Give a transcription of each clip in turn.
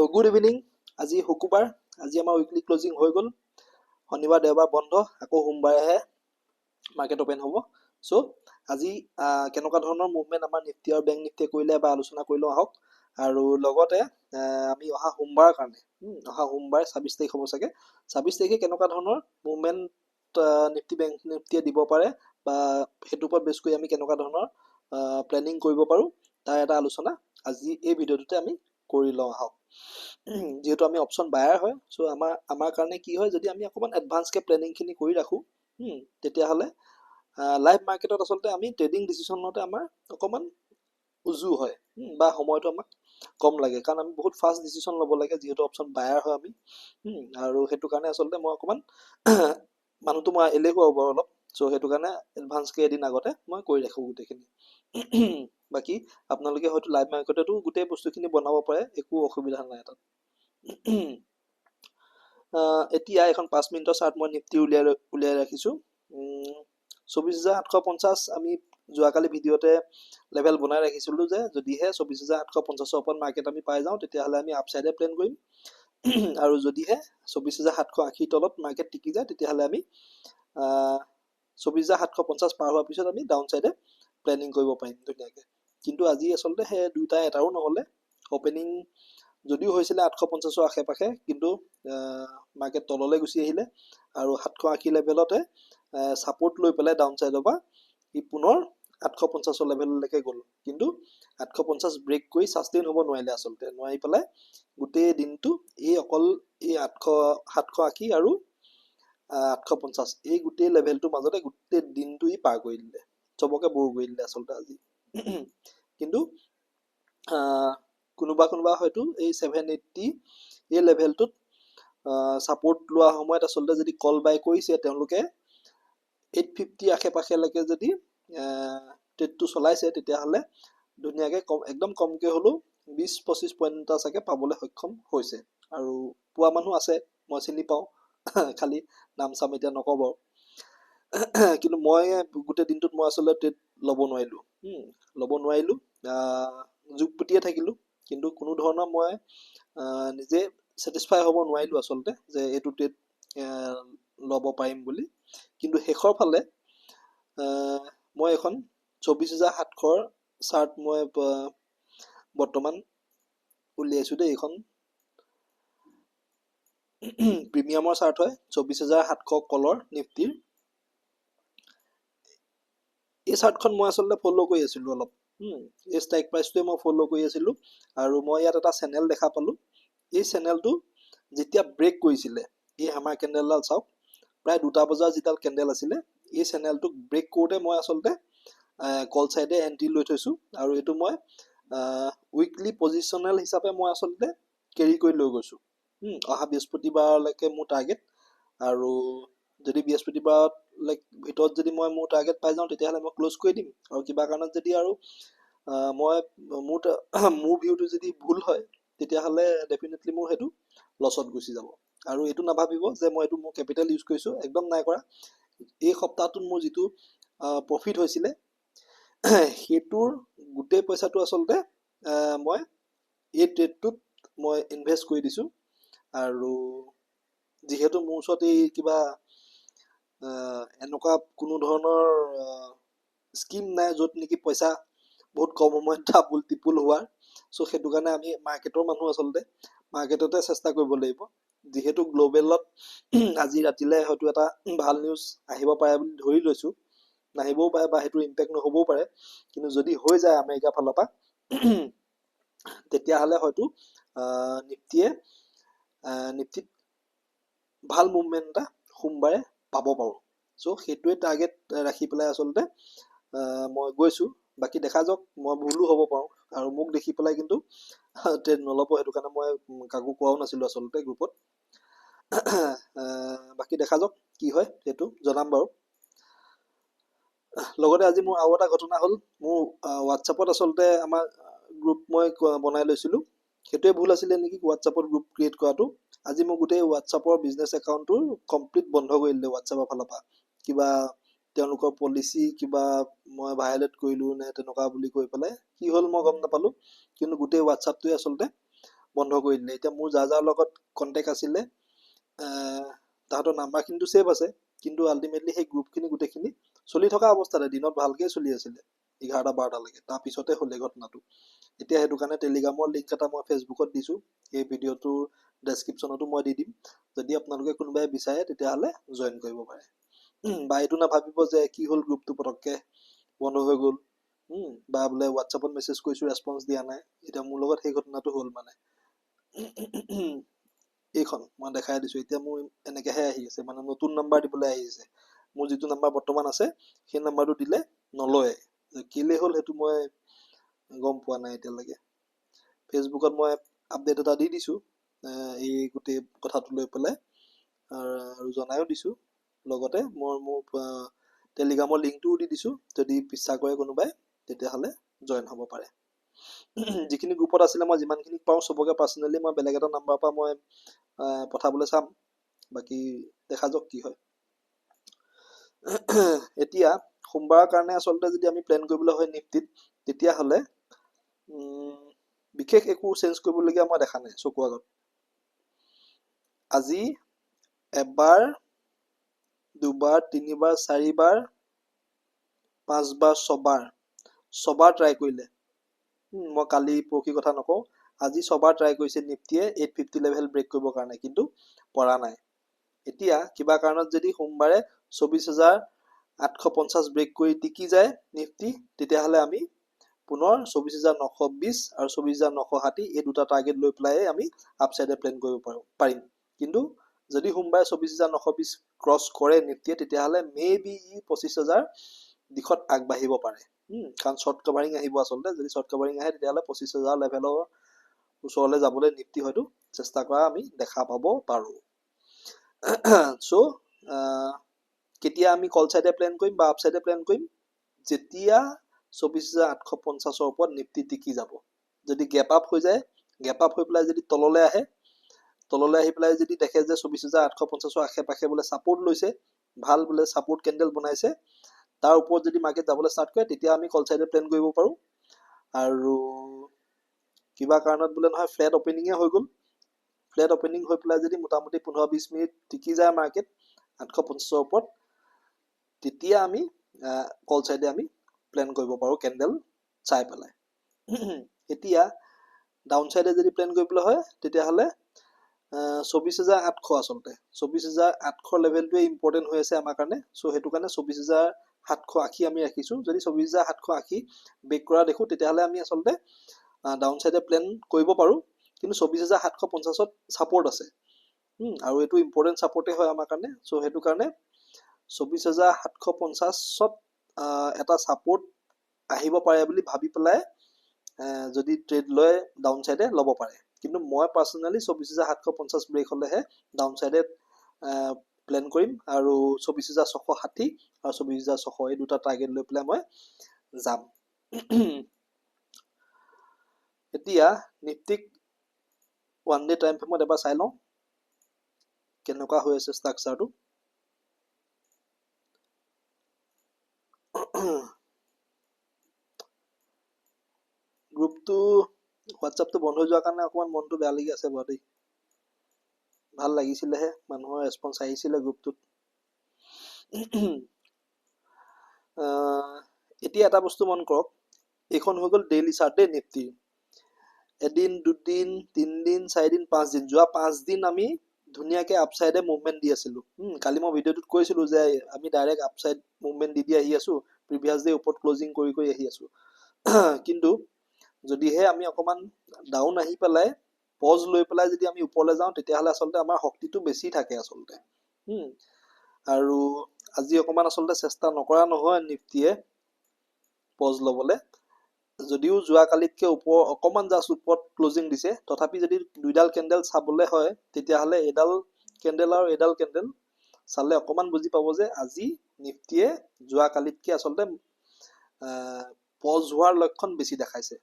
তো good evening. আজি শুকুৰবাৰ, আজি আমাৰ উইকলি ক্লজিং হৈ গ'ল। শনিবাৰ দেওবাৰ বন্ধ, আকৌ সোমবাৰেহে মাৰ্কেট অপেন হ'ব। চ' আজি কেনেকুৱা ধৰণৰ মুভমেণ্ট আমাৰ নিফটি আৰু বেংক নিফটিয়ে কৰিলে এবাৰ আলোচনা কৰি লওঁ আহক। আৰু লগতে আমি অহা সোমবাৰৰ কাৰণে অহা সোমবাৰ 26 তাৰিখ হ'ব চাগে, 26 তাৰিখে কেনেকুৱা ধৰণৰ মুভমেণ্ট নিফটি বেংক নিফটিয়ে দিব পাৰে বা সেইটোৰ ওপৰত বেছ কৰি আমি কেনেকুৱা ধৰণৰ প্লেনিং কৰিব পাৰোঁ তাৰ এটা আলোচনা আজি এই ভিডিঅ'টোতে আমি কৰি লওঁ আহক। যেহেতু আমি অপশ্যন বায়াৰ হয়, চ' আমাৰ কাৰণে কি হয়, যদি আমি অকণমান এডভান্সকৈ প্লেনিংখিনি কৰি ৰাখোঁ তেতিয়াহ'লে লাইভ মাৰ্কেটত আচলতে আমি ট্ৰেডিং ডিচিশ্যনতে আমাৰ অকণমান উজু হয় বা সময়টো আমাক কম লাগে, কাৰণ আমি বহুত ফাষ্ট ডিচিশ্যন ল'ব লাগে যিহেতু অপশ্যন বায়াৰ হয় আমি। আৰু সেইটো কাৰণে আচলতে মই অকণমান মানুহটো মই এলেহুৱা হ'ব অলপ, চ' সেইটো কাৰণে এডভান্সকৈ এদিন আগতে মই কৰি ৰাখোঁ গোটেইখিনি। বাকী আপোনালোকে হয়তো লাইভ মাৰ্কেটতো গোটেই বস্তুখিনি বনাব পাৰে, একো অসুবিধা নাই তাত। এতিয়া এখন 5 মিনিটৰ চাৰ্ট মই নিফটি উলিয়াই ৰাখিছোঁ। 24,850 আমি যোৱাকালি ভিডিঅ'তে লেভেল বনাই ৰাখিছিলোঁ যে যদিহে 24,850ৰ ওপৰত মাৰ্কেট আমি পাই যাওঁ তেতিয়াহ'লে আমি আপছাইডে প্লেন কৰিম। আৰু যদিহে 24,780 তলত মাৰ্কেট টিকি যায় তেতিয়াহ'লে আমি 24,750 পাৰ হোৱাৰ পিছত আমি ডাউন চাইডে প্লেনিং কৰিব পাৰিম ধুনীয়াকৈ। কিন্তু আজি আচলতে সেই দুইটা এটাও নহ'লে। অপেনিং যদিও হৈছিলে 850ৰ আশে পাশে, কিন্তু মাৰ্কেট তললৈ গুচি আহিলে আৰু 780 লেভেলতে ছাপোৰ্ট লৈ পেলাই ডাউন চাইডৰ পৰা ই পুনৰ 850ৰ লেভেললৈকে গ'ল, কিন্তু 850 ব্ৰেক কৰি ছাষ্টেইন হ'ব নোৱাৰিলে আচলতে। নোৱাৰি পেলাই গোটেই দিনটো অকল এই 780 আৰু 850 এই গোটেই লেভেলটোৰ মাজতে গোটেই দিনটো পাৰ কৰি দিলে, চবকে বৰ কৰি দিলে আচলতে আজি। কিন্তু কোনোবা হয়তো এই 780 এই লেভেলটোত ছাপোৰ্ট লোৱা সময়ত আচলতে যদি কল বাই কৰিছে তেওঁলোকে 850 আশে পাশেলৈকে যদি ট্ৰেডটো চলাইছে তেতিয়াহ'লে ধুনীয়াকৈ একদম কমকৈ হ'লেও 20-25 পইণ্ট এটা চাগে পাবলৈ সক্ষম হৈছে। আৰু পোৱা মানুহ আছে, মই চিনি পাওঁ, খালি নাম চাম এতিয়া নক'ব। কিন্তু মই গোটেই দিনটোত মই আচলতে ট্ৰেড ল'ব নোৱাৰিলোঁ, যুগপতিয়ে থাকিলোঁ। কিন্তু কোনো ধৰণৰ মই নিজে ছেটিছফাই হ'ব নোৱাৰিলোঁ আচলতে যে এইটো ট্ৰেড ল'ব পাৰিম বুলি। কিন্তু শেষৰ ফালে মই এখন 24,700 চাৰ্ট মই বৰ্তমান উলিয়াইছোঁ দেই। এইখন প্ৰিমিয়ামৰ চাৰ্ট হয়, 24,700 কলৰ নিফটিৰ। এই চাৰ্টখন মই আচলতে ফ'ল' কৰি আছিলোঁ অলপ, এই ষ্ট্ৰাইক প্ৰাইচটোৱে মই ফ'ল' কৰি আছিলোঁ। আৰু মই ইয়াত এটা চেনেল দেখা পালোঁ। এই চেনেলটো যেতিয়া ব্ৰেক কৰিছিলে, এই হেমাৰ কেণ্ডেলডাল চাওক, প্ৰায় 2টা বজাৰ যিডাল কেণ্ডেল আছিলে, এই চেনেলটোক ব্ৰেক কৰোঁতে মই আচলতে কল চাইডে এণ্ট্ৰি লৈ থৈছোঁ। আৰু এইটো মই উইকলি পজিশ্যনেল হিচাপে মই আচলতে কেৰি কৰি লৈ গৈছোঁ। অহা বৃহস্পতিবাৰলৈকে মোৰ টাৰ্গেট, আৰু যদি বৃহস্পতিবাৰত ভিতৰত যদি মই মোৰ টাৰ্গেট পাই যাওঁ তেতিয়াহ'লে মই ক্ল'জ কৰি দিম। আৰু কিবা কাৰণত যদি আৰু মই মোৰ ভিউটো যদি ভুল হয় তেতিয়াহ'লে ডেফিনেটলি মোৰ সেইটো লছত গুচি যাব। আৰু এইটো নাভাবিব যে মই এইটো মোৰ কেপিটেল ইউজ কৰিছোঁ, একদম নাই কৰা। এই সপ্তাহটোত মোৰ যিটো প্ৰফিট হৈছিলে সেইটোৰ গোটেই পইচাটো আচলতে মই এই ট্ৰেডটোত মই ইনভেষ্ট কৰি দিছোঁ। আৰু যিহেতু মোৰ ওচৰত এই কিবা এনেকুৱা কোনো ধৰণৰ স্কিম নাই য'ত নেকি পইচা বহুত কম সময়ত ডাবুল টিপুল হোৱাৰ, চ' সেইটো কাৰণে আমি মাৰ্কেটৰ মানুহ আচলতে মাৰ্কেটতে চেষ্টা কৰিব লাগিব। যিহেতু গ্ল'বেলত আজি ৰাতিলৈ হয়তো এটা ভাল নিউজ আহিব পাৰে বুলি ধৰি লৈছোঁ, নাহিবও পাৰে বা সেইটো ইম্পেক্ট নহ'বও পাৰে, কিন্তু যদি হৈ যায় আমেৰিকাৰ ফালৰ পৰা তেতিয়াহ'লে হয়তো নিফটিত ভাল মুভমেণ্ট এটা সোমবাৰে পাব পাৰোঁ। চ' সেইটোৱে টাৰ্গেট ৰাখি পেলাই আচলতে মই গৈছোঁ। বাকী দেখা যাওক, মই ভুলো হ'ব পাৰোঁ, আৰু মোক দেখি পেলাই কিন্তু ট্ৰেড নল'ব, সেইটো কাৰণে মই কাকো কোৱাও নাছিলোঁ আচলতে গ্ৰুপত। বাকী দেখা যাওক কি হয়, সেইটো জনাম বাৰু। লগতে আজি মোৰ আৰু এটা ঘটনা হ'ল, মোৰ হোৱাটছআপত আচলতে আমাৰ গ্ৰুপ মই বনাই লৈছিলোঁ, সেইটোৱে ভুল আছিলে নেকি হোৱাটছআপত গ্ৰুপ ক্ৰিয়েট কৰাটো। আজি মই গোটেই হোৱাটছআপৰ বিজনেছ একাউণ্টটো কমপ্লিট বন্ধ কৰি দিলোঁ হোৱাটছআপৰ ফালৰ পৰা। কিবা তেওঁলোকৰ পলিচি কিবা মই ভায়লেট কৰিলোঁ নে তেনেকুৱা বুলি কৈ পেলাই, কি হ'ল মই গম নাপালোঁ, কিন্তু গোটেই হোৱাটছআপটোৱে আচলতে বন্ধ কৰি দিলে। এতিয়া মোৰ যাৰ লগত কণ্টেক্ট আছিলে তাহাঁতৰ নাম্বাৰখিনিতো ছেভ আছে, কিন্তু আল্টিমেটলি সেই গ্ৰুপখিনি গোটেইখিনি চলি থকা অৱস্থাতে দিনত ভালকৈ চলি আছিলে 11-12লৈকে, তাৰপিছতে হ'লে ঘটনাটো। এতিয়া সেইটো কাৰণে টেলিগ্ৰামৰ লিংক এটা মই ফেচবুকত দিছোঁ, এই ভিডিঅ'টোৰ ডেছক্ৰিপশ্যনতো মই দি দিম। যদি আপোনালোকে কোনোবাই বিচাৰে তেতিয়াহ'লে জইন কৰিব পাৰে। বা এইটো নাভাবিব যে কি হ'ল গ্ৰুপটো পটককৈ বন্ধ হৈ গ'ল, বা বোলে হোৱাটছআপত মেছেজ কৰিছোঁ ৰেছপন্স দিয়া নাই। এতিয়া মোৰ লগত সেই ঘটনাটো হ'ল মানে এইখন মই দেখাই দিছোঁ। এতিয়া মোৰ এনেকৈহে আহি আছে, মানে নতুন নাম্বাৰ দিবলৈ আহিছে। মোৰ যিটো নাম্বাৰ বৰ্তমান আছে সেই নাম্বাৰটো দিলে নলয়। কেলৈ হ'ল সেইটো মই গম পোৱা নাই এতিয়ালৈকে। ফেচবুকত মই আপডেট এটা দি দিছোঁ এই গোটেই কথাটো লৈ পেলাই, আৰু জনায়ো দিছোঁ। লগতে মই মোৰ টেলিগ্ৰামৰ লিংকটোও দি দিছোঁ। যদি ইচ্ছা কৰে কোনোবাই তেতিয়াহ'লে জইন হ'ব পাৰে। যিখিনি গ্ৰুপত আছিলে মই যিমানখিনি পাৰোঁ চবকে পাৰ্চনেলি মই বেলেগ এটা নাম্বাৰৰ পৰা মই পঠাবলৈ চাম। বাকী দেখা যাওক কি হয়। এতিয়া সোমবাৰৰ কাৰণে আচলতে যদি আমি প্লেন কৰিবলৈ হয় নিফটিত, তেতিয়াহ'লে বিশেষ একো চেঞ্জ কৰিবলগীয়া মই দেখা নাই চকুৰ আগত। আজি এবাৰ, দুবাৰ, তিনিবাৰ, চাৰিবাৰ, 5বাৰ, ছবাৰ ট্ৰাই কৰিলে। মই কালি পৰহি কথা নকওঁ, আজি 6বাৰ ট্ৰাই কৰিছে নিফটিয়ে 850 লেভেল ব্ৰেক কৰিবৰ কাৰণে, কিন্তু পৰা নাই। এতিয়া কিবা কাৰণত যদি সোমবাৰে 24,850 ব্ৰেক কৰি টিকি যায় নিফটি, তেতিয়াহ'লে আমি পুনৰ 24,920 আৰু 24,960 এই দুটা টাৰ্গেট লৈ পেলাই আমি আপছাইডে প্লেন কৰিব পাৰিম। কিন্তু যদি সোমবাৰে 24,920 ক্ৰছ কৰে নিফটিয়ে, তেতিয়াহ'লে মেবি 25,000 দিশত আগবাঢ়িব পাৰে। কাৰণ শ্বৰ্ট কাভাৰিং আহিব আচলতে। যদি শ্বৰ্ট কাভাৰিং আহে তেতিয়াহ'লে 25,000 লেভেলৰ ওচৰলৈ যাবলৈ নিফটি হয়তো চেষ্টা কৰা আমি দেখা পাব পাৰোঁ। চ' কেতিয়া আমি কল চাইডে প্লেন কৰিম বা আপচাইডে প্লেন কৰিম? যেতিয়া 24,850ৰ ওপৰত নিফটি টিকি যাব। যদি গেপ আপ হৈ যায়, গেপ আপ হৈ পেলাই যদি তললৈ আহে, তললৈ আহি পেলাই যদি দেখে যে 24,850ৰ আশে পাশে বোলে ছাপোৰ্ট লৈছে, ভাল বোলে ছাপোৰ্ট কেণ্ডেল বনাইছে, তাৰ ওপৰত যদি মাৰ্কেট যাবলৈ ষ্টাৰ্ট কৰে, তেতিয়া আমি কল চাইডে প্লেন কৰিব পাৰোঁ। আৰু কিবা কাৰণত বোলে নহয় ফ্লেট অপেনিঙে হৈ গ'ল, ফ্লেট অপেনিং হৈ পেলাই যদি মোটামুটি 15-20 মিনিট টিকি যায় মাৰ্কেট 850ৰ ওপৰত, তেতিয়া আমি কল চাইডে আমি প্লেন কৰিব পাৰোঁ কেণ্ডেল চাই পেলাই। এতিয়া ডাউন চাইডে যদি প্লেন কৰিবলৈ হয় তেতিয়াহ'লে 24,800 আচলতে 24,800 লেভেলটোৱে ইম্পৰ্টেণ্ট হৈ আছে আমাৰ কাৰণে। চ' সেইটো কাৰণে 24,780 আমি ৰাখিছোঁ। যদি 24,780 ব্ৰেক কৰা দেখোঁ তেতিয়াহ'লে আমি আচলতে ডাউন চাইডে প্লেন কৰিব পাৰোঁ। কিন্তু 24,750ত ছাপোৰ্ট আছে, আৰু এইটো ইম্পৰ্টেণ্ট ছাপোৰ্টে হয় আমাৰ কাৰণে। চ' সেইটো কাৰণে 24,750ত এটা ছাপোৰ্ট আহিব পাৰে বুলি ভাবি পেলাই যদি ট্ৰেড লয় ডাউন চাইডে ল'ব পাৰে। কিন্তু মই পাৰ্চনেলি 24,750 ব্ৰেক হ'লেহে ডাউন চাইডে প্লেন কৰিম, আৰু 24,660 আৰু 24,600 এই দুটা টাৰ্গেট লৈ পেলাই মই যাম। এতিয়া নিফটিক ওৱান ডে টাইম ফ্ৰেমত এবাৰ চাই লওঁ কেনেকুৱা হৈ আছে ষ্ট্ৰাকচাৰটো। গ্ৰুপটো হোৱাটছআপটো বন্ধ হৈ যোৱাৰ কাৰণে অকণমান মনটো বেয়া লাগি আছে বাৰু দেই। ভাল লাগিছিলেহে, মানুহৰ ৰেছপন্স আহিছিলে গ্ৰুপটোত। এতিয়া এটা বস্তু মন কৰক, এইখন হৈ গ'ল ডেইলি চাৰ্ট দেই নিফটিৰ। এদিন, দুদিন, 3 দিন, 4 দিন, 5 দিন, যোৱা 5 দিন আমি ধুনীয়াকৈ আপচাইডে মুভমেণ্ট দি আছিলোঁ। কালি মই ভিডিঅ'টোত কৈছিলোঁ যে আমি ডাইৰেক্ট আপচাইড মুভমেণ্ট দি আহি আছোঁ, প্ৰিভিয়াছ ডে ওপৰত ক্লজিং কৰি আহি আছোঁ। কিন্তু যদিহে আমি অকণমান ডাউন আহি পেলাই পজ লৈ পেলাই যদি আমি ওপৰলৈ যাওঁ, তেতিয়াহ'লে আচলতে আমাৰ শক্তিটো বেছি থাকে আচলতে। আৰু আজি অকণমান আচলতে চেষ্টা নকৰা নহয় নিফটিয়ে পজ ল'বলৈ। যদিও যোৱাকালিতকৈ অকণমান জাষ্ট ওপৰত ক্লজিং দিছে, তথাপি যদি দুইডাল কেণ্ডেল চাবলৈ হয় তেতিয়াহ'লে এডাল কেণ্ডেল আৰু এডাল কেণ্ডেল চালে অকণমান বুজি পাব যে আজি নিফটিয়ে যোৱাকালিতকৈ আচলতে পজ হোৱাৰ লক্ষণ বেছি দেখাইছে।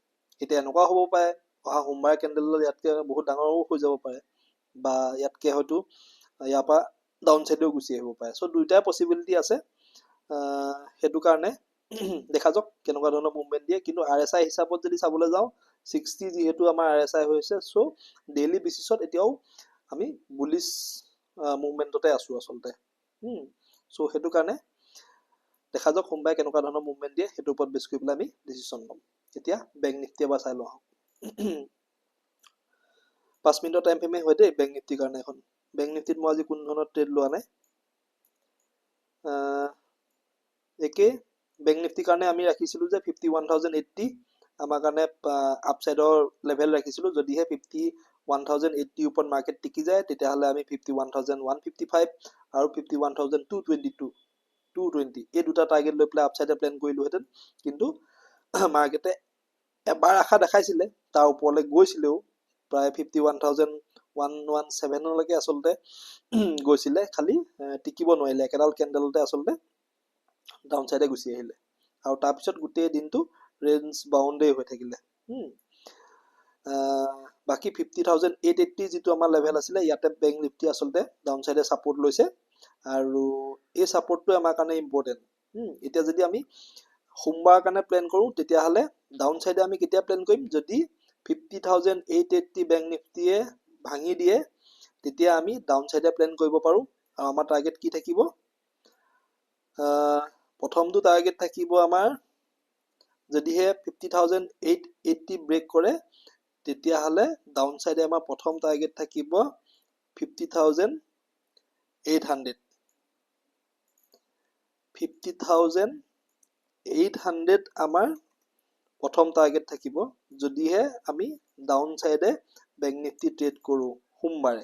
এতিয়া এনেকুৱা হ'ব পাৰে অহা সোমবাৰে কেণ্ডেলডাল ইয়াতকৈ বহুত ডাঙৰো হৈ যাব পাৰে, বা ইয়াতকৈ হয়তো ইয়াৰ পৰা ডাউন চাইডেও গুচি আহিব পাৰে। চ' দুইটাই পচিবিলিটি আছে। সেইটো কাৰণে দেখা যাওক কেনেকুৱা ধৰণৰ মুভমেণ্ট দিয়ে। কিন্তু RSI হিচাপত যদি চাবলৈ যাওঁ, 60 যিহেতু আমাৰ RSI হৈছে, চ' ডেইলি বেচিছত এতিয়াও আমি বুলিছ মুভমেণ্টতে আছোঁ আচলতে। চ' সেইটো কাৰণে দেখা যাওক সোমবাৰে কেনেকুৱা ধৰণৰ মুভমেণ্ট দিয়ে, সেইটোৰ ওপৰত বেছ কৰি পেলাই আমি ডিচিশ্যন ল'ম। এতিয়া বেংক নিফটি এবাৰ চাই লওঁ। 5 মিনিটৰ টাইম ফ্ৰেমে হয় দেই বেংক নিফটিৰ কাৰণে এখন। বেংক নিফটিত মই আজি কোনো ধৰণৰ ট্ৰেড লোৱা নাই। একে বেংক নিফটিৰ কাৰণে আমি ৰাখিছিলোঁ যে 51,080 আমাৰ কাৰণে আপছাইডৰ লেভেল ৰাখিছিলোঁ। যদিহে 51,080 ওপৰত মাৰ্কেট টিকি যায় তেতিয়াহ'লে আমি 51,155 আৰু 51,220 এই দুটা টাৰ্গেট লৈ পেলাই আপছাইডে প্লেন কৰিলোহেঁতেন, কিন্তু মাৰ্কেটে এবাৰ আশা দেখাইছিলে, তাৰ ওপৰলৈ গৈছিলেও প্ৰায় 51,117লৈকে আচলতে গৈছিলে, খালি টিকিব নোৱাৰিলে, একেডাল কেণ্ডেলতে আচলতে ডাউন চাইডে গুচি আহিলে আৰু তাৰপিছত গোটেই দিনটো ৰেঞ্জ বাউণ্ডে হৈ থাকিলে। বাকী 50,880 যিটো আমাৰ লেভেল আছিলে, ইয়াতে বেংক নিফটি আচলতে ডাউন চাইডে ছাপোৰ্ট লৈছে আৰু এই ছাপোৰ্টটো আমাৰ কাৰণে ইম্পৰ্টেণ্ট। এতিয়া যদি আমি সোমবাৰৰ কাৰণে প্লেন কৰোঁ তেতিয়াহ'লে ডাউন চাইডে আমি কেতিয়া প্লেন কৰিম, যদি 50,880 বেংক নিফটিয়ে ভাঙি দিয়ে তেতিয়া আমি ডাউন চাইডে প্লেন কৰিব পাৰোঁ। আৰু আমাৰ টাৰ্গেট কি থাকিব, প্ৰথমটো টাৰ্গেট থাকিব আমাৰ, যদিহে 50,880 ব্ৰেক কৰে তেতিয়াহ'লে ডাউন চাইডে আমাৰ প্ৰথম টাৰ্গেট থাকিব 50,800 আমাৰ প্ৰথম টাৰ্গেট থাকিব, যদিহে আমি ডাউন চাইডে বেংক নিফটি ট্ৰেড কৰোঁ সোমবাৰে।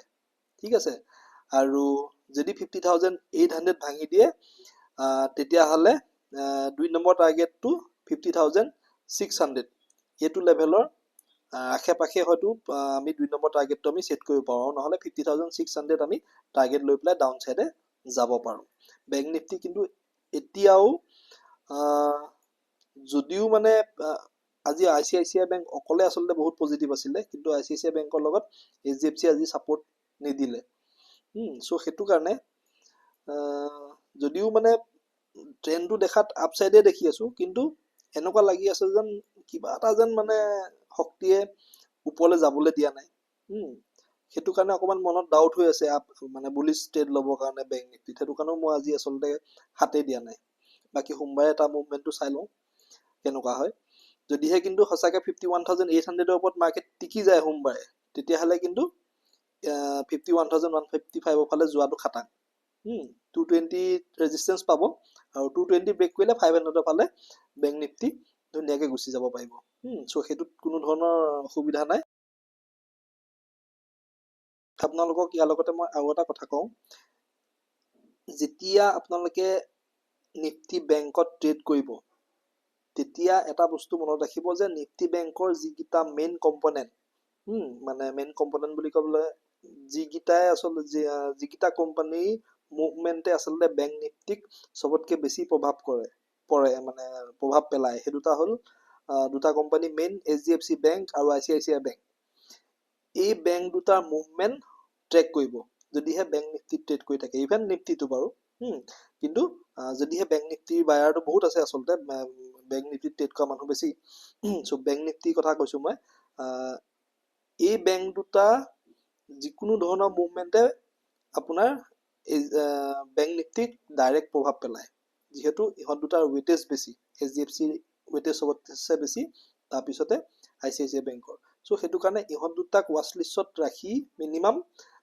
ঠিক আছে, আৰু যদি 50,800 ভাঙি দিয়ে তেতিয়াহ'লে 2 নম্বৰ টাৰ্গেটটো 50,600 এইটো লেভেলৰ আশে পাশে হয়তো আমি 2 নম্বৰ টাৰ্গেটটো আমি ছেট কৰিব পাৰোঁ, নহ'লে 50,600 আমি টাৰ্গেট লৈ পেলাই ডাউন চাইডে যাব পাৰোঁ। বেংক নিফটি কিন্তু এতিয়াও যদিও মানে আজি ICICI বেংক অকলে আচলতে বহুত পজিটিভ আছিলে, কিন্তু ICICI বেংকৰ লগত HDFC আজি ছাপোৰ্ট নিদিলে। চ' সেইটো কাৰণে যদিও মানে ট্ৰেণ্ডটো দেখাত আপচাইডে দেখি আছোঁ, কিন্তু এনেকুৱা লাগি আছে যেন কিবা এটা যেন মানে শক্তিয়ে ওপৰলৈ যাবলৈ দিয়া নাই। সেইটো কাৰণে অকণমান মনত ডাউট হৈ আছে মানে বুলিছ ট্ৰেড ল'বৰ কাৰণে বেংক নিফটিত, সেইটো কাৰণেও মই আজি আচলতে হাতে দিয়া নাই। বাকী সোমবাৰে এটা মুভমেণ্টটো চাই লওঁ কেনেকুৱা হয়। যদিহে কিন্তু সঁচাকৈ 51,800 ওপৰত মাৰ্কেট টিকি যায় সোমবাৰে, তেতিয়াহ'লে কিন্তু 51,155 ফালে যোৱাটো খাটাং। 220 ৰেজিষ্টেঞ্চ পাব আৰু 220 ব্ৰেক কৰিলে 500 ফালে বেংক নিফটি ধুনীয়াকৈ গুচি যাব পাৰিব। চ' সেইটোত কোনো ধৰণৰ অসুবিধা নাই। আপোনালোকক ইয়াৰ লগতে মই আৰু এটা কথা কওঁ, যেতিয়া আপোনালোকে নিফটি বেংকত ট্ৰেড কৰিব তেতিয়া এটা বস্তু মনত ৰাখিব যে নিফটি বেংকৰ যিকেইটা মেইন কম্পনেণ্ট, মানে মেইন কম্পনেণ্ট বুলি ক'বলৈ যিকেইটাই আচলতে যিকেইটা কোম্পানীৰ মুভমেণ্টে আচলতে বেংক নিফটিক চবতকৈ বেছি প্ৰভাৱ মানে প্ৰভাৱ পেলায়, সেই দুটা হ'ল দুটা কোম্পানী মেইন, HDFC বেংক আৰু ICICI বেংক। এই বেংক দুটাৰ মুভমেণ্ট ট্ৰেক কৰিব যদিহে বেংক নিফটিত ট্ৰেড কৰি থাকে, ইভেন নিফটিটো বাৰু। কিন্তু যদিহে বেংক নিফটিৰ বায়াৰটো বহুত আছে আচলতে, বেংক নিফটিত ট্ৰেড কৰা মানুহ বেছি। চ' বেংক নিফটিৰ কথা কৈছোঁ মই। এই বেংক দুটা যিকোনো ধৰণৰ মুভমেণ্টে আপোনাৰ বেংক নিফটিক ডাইৰেক্ট প্ৰভাৱ পেলায়, যিহেতু ইহঁত দুটাৰ ৱেটেজ বেছি। HDFC ৱেটেজ চবতছে বেছি, তাৰপিছতে ICICI বেংকৰ। চ' সেইটো কাৰণে ইহঁত দুটাক ৱাচ লিষ্টত ৰাখি মিনিমাম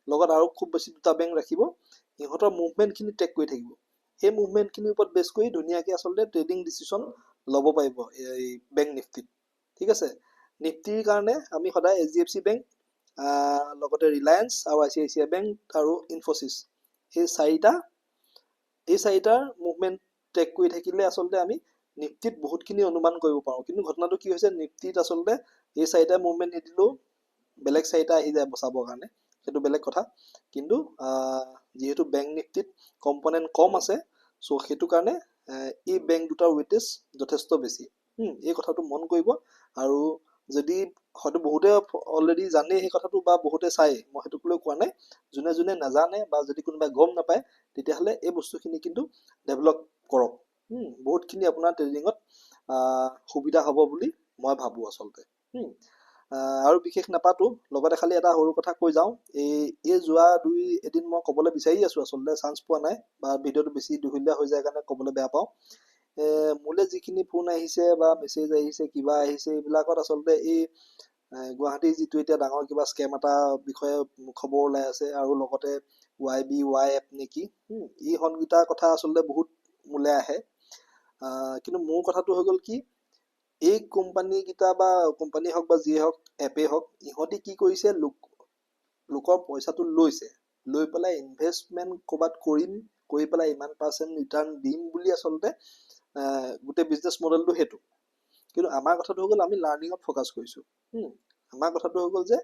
লগত আৰু খুব বেছি দুটা বেংক ৰাখিব, ইহঁতৰ মুভমেণ্টখিনি ট্ৰেক কৰি থাকিব। সেই মুভমেণ্টখিনিৰ ওপৰত বেছ কৰি ধুনীয়াকৈ আচলতে ট্ৰেডিং ডিচিশ্যন ল'ব পাৰিব এই বেংক নিফটিত। ঠিক আছে, নিফটিৰ কাৰণে আমি সদায় HDFC বেংক, লগতে ৰিলায়েন্স আৰু ICICI বেংক আৰু ইনফোচিছ, এই চাৰিটাৰ মুভমেণ্ট ট্ৰেক কৰি থাকিলে আচলতে আমি নিফটিত বহুতখিনি অনুমান কৰিব পাৰোঁ। কিন্তু ঘটনাটো কি হৈছে, নিফটিত আচলতে এই চাৰিটা মুভমেণ্ট নিদিলেও বেলেগ চাৰিটা আহি যায় বচাবৰ কাৰণে, সেইটো বেলেগ কথা। কিন্তু যিহেতু বেংক নিফটিত কম্পনেণ্ট কম আছে, চ' সেইটো কাৰণে এই বেংক দুটাৰ ৱেটেজ যথেষ্ট বেছি। এই কথাটো মন কৰিব। আৰু যদি হয়তো বহুতে অলৰেডি জানে সেই কথাটো বা বহুতে চায়, মই সেইটোক লৈ কোৱা নাই, যোনে যোনে নাজানে বা যদি কোনোবাই গম নাপায় তেতিয়াহ'লে এই বস্তুখিনি কিন্তু ডেভেলপ কৰক। বহুতখিনি আপোনাৰ ট্ৰেডিঙত সুবিধা হ'ব বুলি মই ভাবোঁ আচলতে। আৰু বিশেষ নাপাতো, লগতে খালি এটা সৰু কথা কৈ যাওঁ। এই যোৱা এদিন মই ক'বলৈ বিচাৰি আছোঁ, আচলতে চান্স পোৱা নাই, বা ভিডিঅ'টো বেছি দীঘলীয়া হৈ যায় কাৰণে ক'বলৈ বেয়া পাওঁ। মোলৈ যিখিনি ফোন আহিছে বা মেছেজ আহিছে, কিবা আহিছে, এইবিলাকত আচলতে এই গুৱাহাটীৰ যিটো এতিয়া ডাঙৰ কিবা স্কেম এটা বিষয়ে খবৰ ওলাই আছে, আৰু লগতে YBY এপ নেকি, এই সংগীতাৰ কথা আচলতে বহুত মোলৈ আহে। কিন্তু মোৰ কথাটো হৈ গ'ল কি, এই কোম্পানীকেইটা বা কোম্পানী হওক বা যিয়ে হওক, এপেই হওক, ইহঁতি কি কৰিছে, লোকৰ পইচাটো লৈছে, লৈ পেলাই ইনভেষ্টমেণ্ট ক'ৰবাত কৰি পেলাই ইমান % ৰিটাৰ্ণ দিম বুলি আচলতে গোটেই বিজনেছ মডেলটো সেইটো। কিন্তু আমাৰ কথাটো হৈ গ'ল, আমি লাৰ্ণিঙত ফ'কাছ কৰিছোঁ। আমাৰ কথাটো হৈ গ'ল যে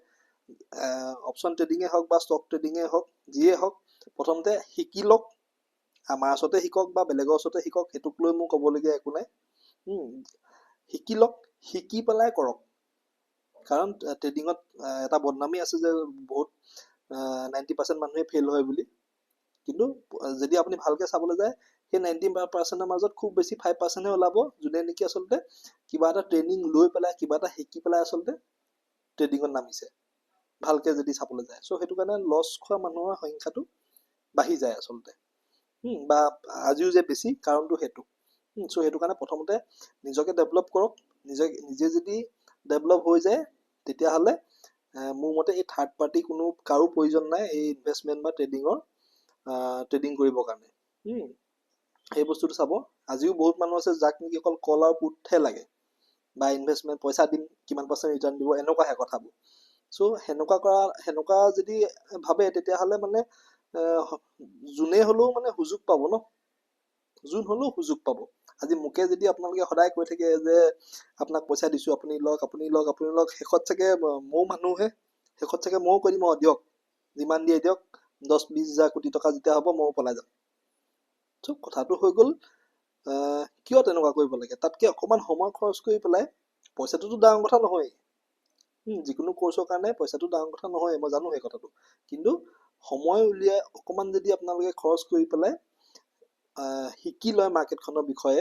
অপশ্যন ট্ৰেডিঙে হওক বা ষ্টক ট্ৰেডিঙে হওক, যিয়ে হওক, প্ৰথমতে শিকি লওক। আমাৰ ওচৰতে শিকক বা বেলেগৰ ওচৰতে শিকক, সেইটোক লৈ মোৰ ক'বলগীয়া একো নাই। শিকি লওক, শিকি পেলাই কৰক। কাৰণ ট্ৰেডিঙত এটা বদনামী আছে যে বহুত 90% মানুহে ফেইল হয় বুলি। কিন্তু যদি আপুনি ভালকৈ চাবলৈ যায়, সেই 90%ৰ মাজত খুব বেছি 5%হে ওলাব, যোনে নেকি আচলতে কিবা এটা ট্ৰেইনিং লৈ পেলাই, কিবা এটা শিকি পেলাই আচলতে ট্ৰেডিঙত নামিছে, ভালকৈ যদি চাবলৈ যায়। চ' সেইটো কাৰণে লছ খোৱা মানুহৰ সংখ্যাটো বাঢ়ি যায় আচলতে, বা আজিও যে বেছি, কাৰণটো সেইটো। চ' সেইটো কাৰণে প্ৰথমতে নিজকে ডেভেলপ কৰক। নিজে যদি ডেভেলপ হৈ যায়, তেতিয়াহ'লে মোৰ মতে এই থাৰ্ড পাৰ্টি কাৰো প্ৰয়োজন নাই এই ইনভেষ্টমেণ্ট বা ট্ৰেডিং কৰিবৰ কাৰণে। সেই বস্তুটো চাব। আজিও বহুত মানুহ আছে যাক নেকি অকল কল আৰু পুটহে লাগে, বা ইনভেষ্টমেণ্ট পইচা দিম, কিমান % ৰিটাৰ্ণ দিব, এনেকুৱাহে কথাবোৰ। চ' সেনেকুৱা যদি ভাবে, তেতিয়াহ'লে মানে যোনে হ'লেও মানে সুযোগ পাব ন, যোন হ'লেও সুযোগ পাব। আজি মোকে যদি আপোনালোকে সদায় কৈ থাকে যে আপোনাক পইচা দিছোঁ, আপুনি লওক, শেষত চাগে ময়ো মানুহে, শেষত চাগে ময়ো কৈ দিম, দিয়ক, যিমান দিয়ে দিয়ক, 10-20 হাজাৰ কোটি টকা যেতিয়া হ'ব ময়ো পলাই যাম। চ' কথাটো হৈ গ'ল, কিয় তেনেকুৱা কৰিব লাগে? তাতকে অকণমান সময় খৰচ কৰি পেলাই, পইচাটোতো ডাঙৰ কথা নহয়, যিকোনো কৰ্চৰ কাৰণে পইচাটো ডাঙৰ কথা নহয়, মই জানো সেই কথাটো। কিন্তু সময় উলিয়াই অকণমান যদি আপোনালোকে খৰচ কৰি পেলাই শিকি লয় মাৰ্কেটখনৰ বিষয়ে,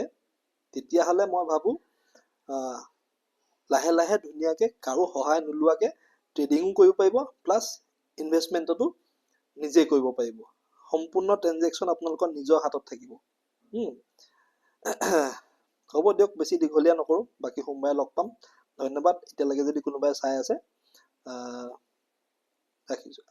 তেতিয়াহ'লে মই ভাবোঁ লাহে লাহে ধুনীয়াকৈ কাৰো সহায় নোলোৱাকৈ ট্ৰেডিঙো কৰিব পাৰিব, প্লাছ ইনভেষ্টমেণ্টতো নিজেই কৰিব পাৰিব। সম্পূৰ্ণ ট্ৰেনজেকশ্যন আপোনালোকৰ নিজৰ হাতত থাকিব। হ'ব দিয়ক, বেছি দীঘলীয়া নকৰোঁ, বাকী সোমবাৰে লগ পাম। ধন্যবাদ। এতিয়ালৈকে যদি কোনোবাই চাই আছে, ৰাখিছোঁ।